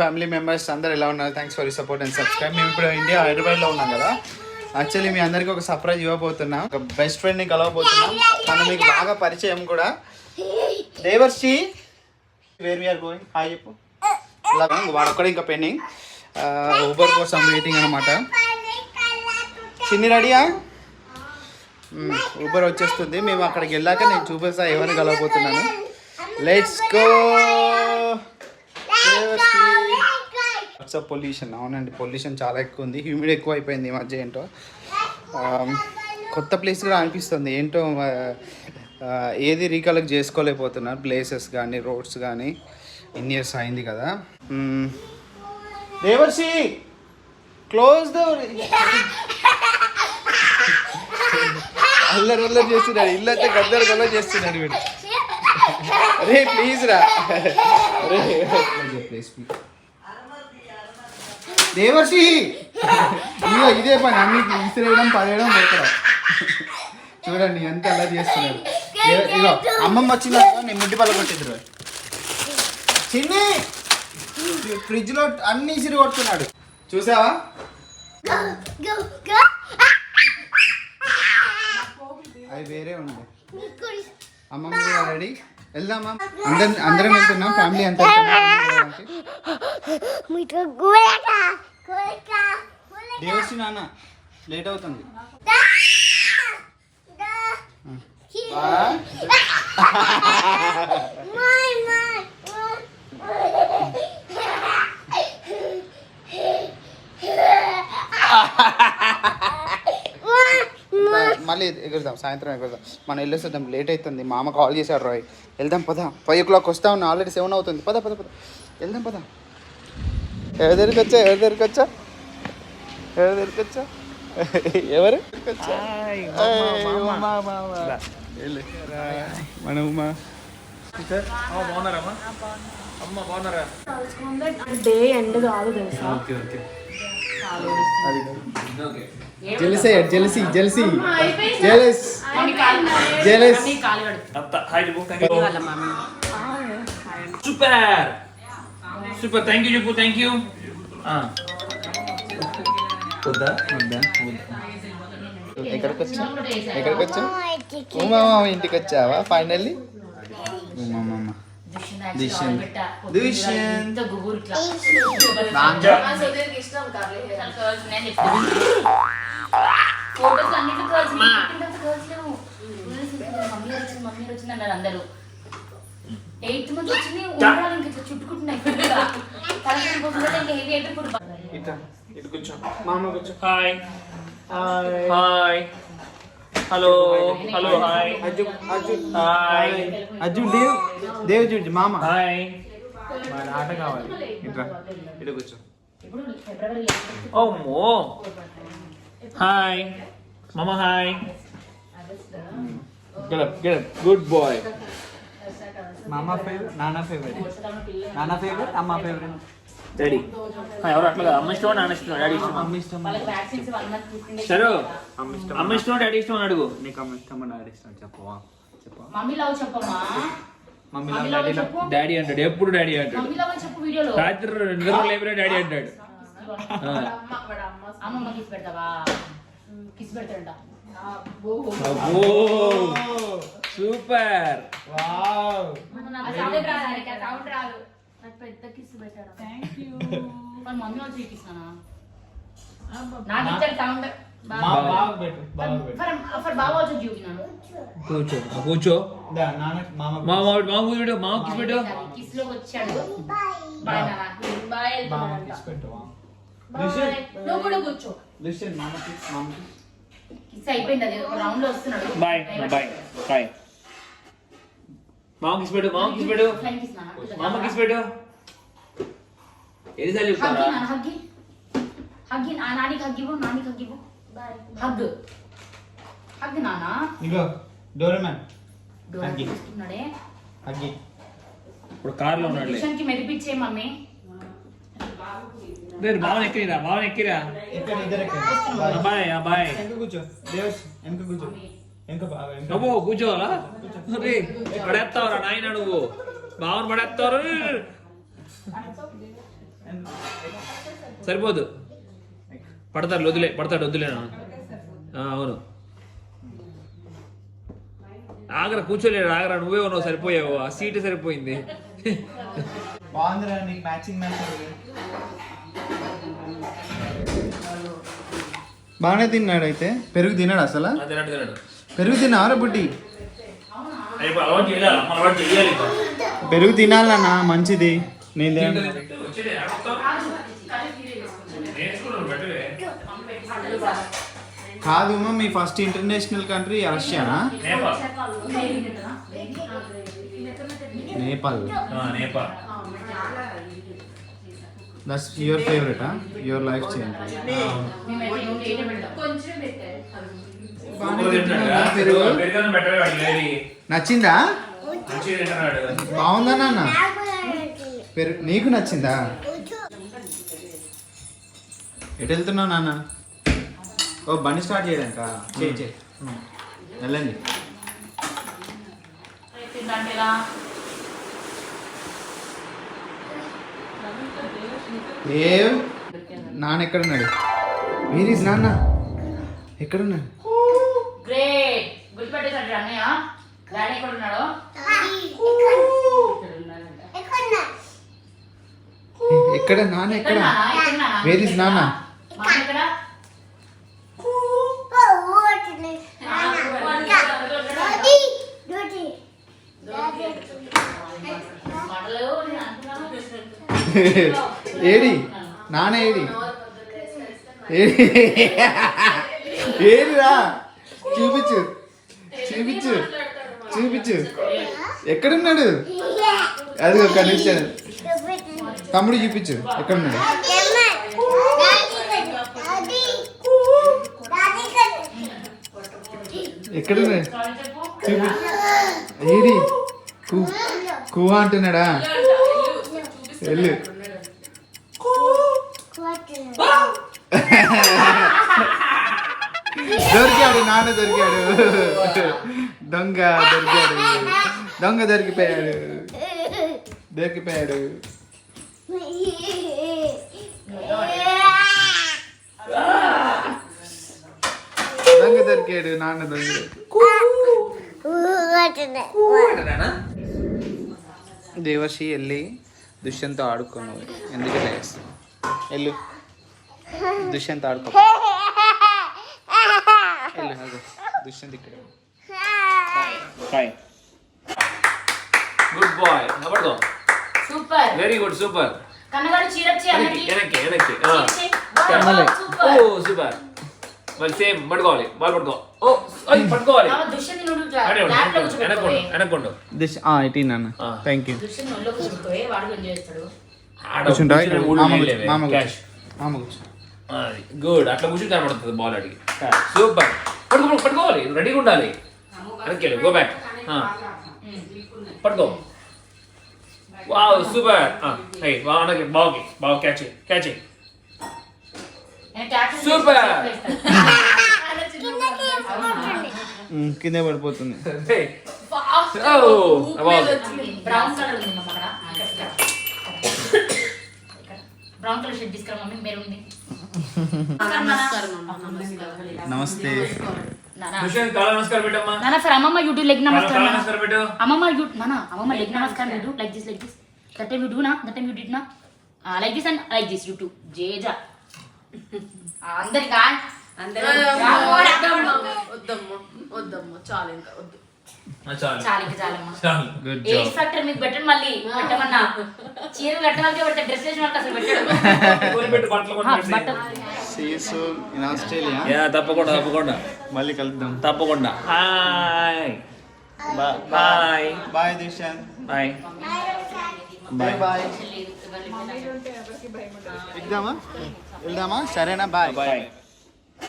Family members అందరు ఎలా ఉన్నారు? Thanks for support and subscribe. మేము ఇప్పుడు ఇండియా హైదరాబాద్లో ఉన్నాం కదా. యాక్చువల్లీ మీ అందరికీ ఒక సర్ప్రైజ్ ఇవ్వబోతున్నాం. ఒక బెస్ట్ ఫ్రెండ్ని కలవబోతున్నాం. తను మీకు బాగా పరిచయం కూడా. దేవర్షి, వేర్ వీఆర్ గోయింగ్ హాయ్ చెప్పు. వాడొక్కడే ఇంకా పెండింగ్. ఊబర్ కోసం వెయిటింగ్ అనమాట. చిన్ని రెడీయా? ఊబర్ వచ్చేస్తుంది. మేము అక్కడికి వెళ్ళాక నేను చూపిస్తా ఎవరిని కలవబోతున్నాను. Let's go. పొల్యూషన్, అవునండి పొల్యూషన్ చాలా ఎక్కువ ఉంది. హ్యూమిడ్ ఎక్కువ అయిపోయింది ఈ మధ్య. ఏంటో కొత్త ప్లేస్ కూడా అనిపిస్తుంది. ఏంటో ఏది రీకలెక్ట్ చేసుకోలేకపోతున్నారు. ప్లేసెస్ కానీ రోడ్స్ కానీ. ఇన్ని ఇయర్స్ అయింది కదా. దేవర్షి క్లోజ్ ద. అల్లరి అల్లరి చేస్తున్నాడు. ఇల్లు అయితే గద్దరు గల్లరి చేస్తున్నాడు వీడు. అరే ప్లీజ్ రా. ప్లీజ్ దేవర్షి, ఇదే పని అన్ని విసిరేయడం పడేయడం పోతాడు. చూడండి ఎంత అల్లరి చేస్తున్నాడు. ఇగో అమ్మమ్మ వచ్చిందా నేను ముడ్డి పళ్ళ కొట్టిద్దు. చిన్ని ఫ్రిడ్జ్ లో అన్ని ఇసిరి కొడుతున్నాడు చూసావా? అవి వేరే ఉండే. అమ్మమ్మ కూడా రెడీ. వెళ్దామా? అందరం వెళ్తున్నాం. ఫ్యామిలీ అంతా. దేవర్షి నాన్న లేట్ అవుతుంది. మళ్ళీ ఎగురుదాం, సాయంత్రం ఎగురుదాం. మనం వెళ్ళేసేద్దాం, లేట్ అవుతుంది. మా అమ్మ కాల్ చేశాడు. రాయ్ వెళ్దాం పద. 5 o'clock వస్తా ఉన్నా, ఆల్రెడీ 7 అవుతుంది. పద పద పద వెళ్దాం పద. ఎవరి దగ్గరికి వచ్చా? ఎవరి దగ్గరికి వచ్చా? ఎవరి దగ్గరికి వచ్చా? ఎవరు మన ఉమా. డే ఎండ్ కాదు తెలుసా? Jealousy jealousy jealousy jealous jealous. Super super. Thank you చెప్పు. Thank you. ఎక్కడికి వచ్చా? ఎక్కడికి వచ్చా? ఉమా ఇంటికి వచ్చావా ఫైనల్లీ? ఉమా అందరూ 8th మంత్ వచ్చింది. ఉండాలి ఇంకా చుట్టుకుంటున్నాయి. Hi hi hello hello hi. Hi Ajju Dev Dev చూడు మామ. హాయ్. ఆట కావాలి. ఇట్రా ఇటు కూర్చో. ఓమ్మో. హాయ్ మామ. Hi. Get up. Good boy. మామ ఫేవరెట్, నాన్న ఫేవరెట్. నాన్న ఫేవరెట్, అమ్మ ఫేవరెట్. డాడీ ఎవరు అట్లా కదా. అమ్మ ఇష్టం, నాన్న ఇష్టం, డాడీ ఇష్టం. అమ్మ ఇష్టం. సరే అమ్మ ఇష్టం డాడీ ఇష్టం అని అడుగు. నీకు అమ్మ ఇష్టం డాడీ ఇష్టం చెప్పవా? చెప్పవా? మమ్మీ లవ్ చెప్పమ్మా. Mummy love daddy love. Daddy అంటాడు, ఎప్పుడు డాడీ అంటాడు. మమ్మీ లవ్ చెప్పు వీడియోలో. రాత్రి నిద్ర లేబరే డాడీ అంటాడు. అమ్మమ్మ కిస్ పెడతావా? కిస్ పెడతాడంట. సూపర్. వావ్. నాకు పెద్ద కిస్ పెట్టాడు. థాంక్యూ. మరి మమ్మీ వచ్చి కిస్సానా? నాకు ఇచ్చాడు సౌండ్. బాగా పెట్టు, బాగా పెట్టు. ఫర్ బావ వచ్చి చూపినాను. కూర్చో కూర్చో. దా నాన్న మామ మామ వీడియో మామ కిస్ పెట్టు. కిస్ లోకి వచ్చాడు. బాయ్ నాన్న. బాయ్ మామ కిస్ పెట్టు. నువ్వు కూడా కూర్చో. లిసన్ మామ కిస్, మామ కిస్. కిస్ అయిపోయింది. అది ఒక రౌండ్ లో వస్తున్నాడు. Bye bye bye. మామ కిస్ పెట్టు. మామ కిస్ పెట్టు. మామ కిస్ పెట్టు. ఏది సార్ చెప్తారా? హగ్గి హగ్గి నానికి హగ్గివు. నానికి హగ్గివు. హగ్ హగ్ నానా. ఇగో డోరేమాన్ హగ్గి ఇస్తున్నాడే. హగ్గి ఇప్పుడు కార్ లో ఉన్నాడు. కి మెరిపిచ్చే మమ్మీ. భావన ఎక్కిరా, భావన ఎక్కిరా. ఇక్కడ ఇద్దరు ఎక్కడ. Bye bye. వెనక కూర్చో దేవస్, వెనక కూర్చో. వెనక బాగా నువ్వు కూర్చోవాలా? పడేస్తావరా నాయన నువ్వు. భావన పడేస్తారు. సరిపోదు, పడతాడు వదిలే. అవును, ఆగరా, కూర్చోలేడు, ఆగరా, నువ్వే ఉన్నావు, సరిపోయావు, ఆ సీట్ సరిపోయింది. బాగుందిరా నీకు మ్యాచింగ్ బాగానే తిన్నాడు. అయితే పెరుగు తిన్నాడు అసలు? తిన్నాడు. పెరుగు తిన్నారా బుడ్డి? పెరుగు తినాలన్నా, మంచిది. నేను కాదు మీ ఫస్ట్ ఇంటర్నేషనల్ కంట్రీ రష్యానా? Nepal. That's your favourite, your life change. నచ్చిందా? బాగుందా నాన్న? పెరుగు నీకు నచ్చిందా? ఎటు వెళ్తున్నావు నాన్న? ఓ బండి స్టార్ట్ చేయడానికా? చేయి వెళ్ళండి. ఏ నాన్న ఎక్కడున్నాడు? మీరు నాన్న ఎక్కడున్నాడు? గ్రేట్, గుర్తుపెట్టేసాడు అన్నయ్య. డాడీ ఎక్కడ ఉన్నాడు? ఎక్కడ నాన్న? ఎక్కడ? వేర్ ఇస్ నాన్న? ఏడి నాన్న? ఏడిరా? చూపించు ఎక్కడున్నాడు? అది ఒక నిమిషం, తమ్ముడు చూపించు ఎక్కడున్నాడు. ఎక్కడున్నాడు చూపి. ఏడి? కువా అంటున్నాడా? వెళ్ళు. దొరికాడు నాన్న, దొంగ దొరికిపోయాడు. నాన్న దొరికాడు. దేవర్షి వెళ్ళి దుష్యంతో ఆడుకున్నావు. ఎందుకు వెళ్ళు, దుష్యంతో ఆడుకో. దుష్యంత్ ఇక్కడ. Good boy, super, very good, super. కన్నగాడు చీరచ్చి అన్నకి వెనక్కి. ఓ సూపర్. మరి సేమ్ పట్టుకోవాలి, బాల్ పట్టుకో. ఓ అయ్యి పట్టుకోవాలి. దుష్యంత్ నుడు ల్యాప్ లో కూర్చోబెట్టుకోవే. వెనక్కొండు. ఇటీ నాన్న, థ్యాంక్ యూ. దుష్యంత్ ఒళ్ళో కూర్చోబెట్టుకోవే, వాడు ఎంజాయ్ చేస్తాడు. గుడ్, అట్లా కూర్చొని కనబడుతుంది బాల్ అడిగి. సూపర్, పట్టుకోవాలి, రెడీగా ఉండాలి. వెనక్కి గో బ్యాక్, పట్టుకో. Wow super. బాగా క్యాచ్. సూపర్. కింద పడిపోతుంది. బ్రౌన్ కలర్ ఉంది అక్కడ. బ్రౌన్ కలర్ షర్ట్ తీసుకురా మమ్మీ, మెరూన్ ఉంది. నమస్తే నమస్కారం పెట్టమ్మా. నాన్న ఫర్ అమ్మమ్మ యూట్యూబ్ లెగ్ నమస్కారం. నమస్కారం పెట్టు. అమ్మమ్మ లెగ్ నమస్కారం you do like this that time you do na, that time you did na, like this and like this you do jeja అందరికా వద్దమ్మ చాలు ఇంకా వద్దు. చాలమ్మా. ఏజ్ ఫ్యాక్టర్ మీకు పెట్టండి, మళ్ళీ పెట్టమన్నా చీర కట్టడానికి పెడతా, డ్రెస్ వేసిన వాళ్ళకి అసలు పెట్టాడు. తప్పకుండా మళ్ళీ కలుద్దాం. తప్పకుండా. Hi bye Dishant. బాయ్. వెళ్దామా? సరేనా? బాయ్.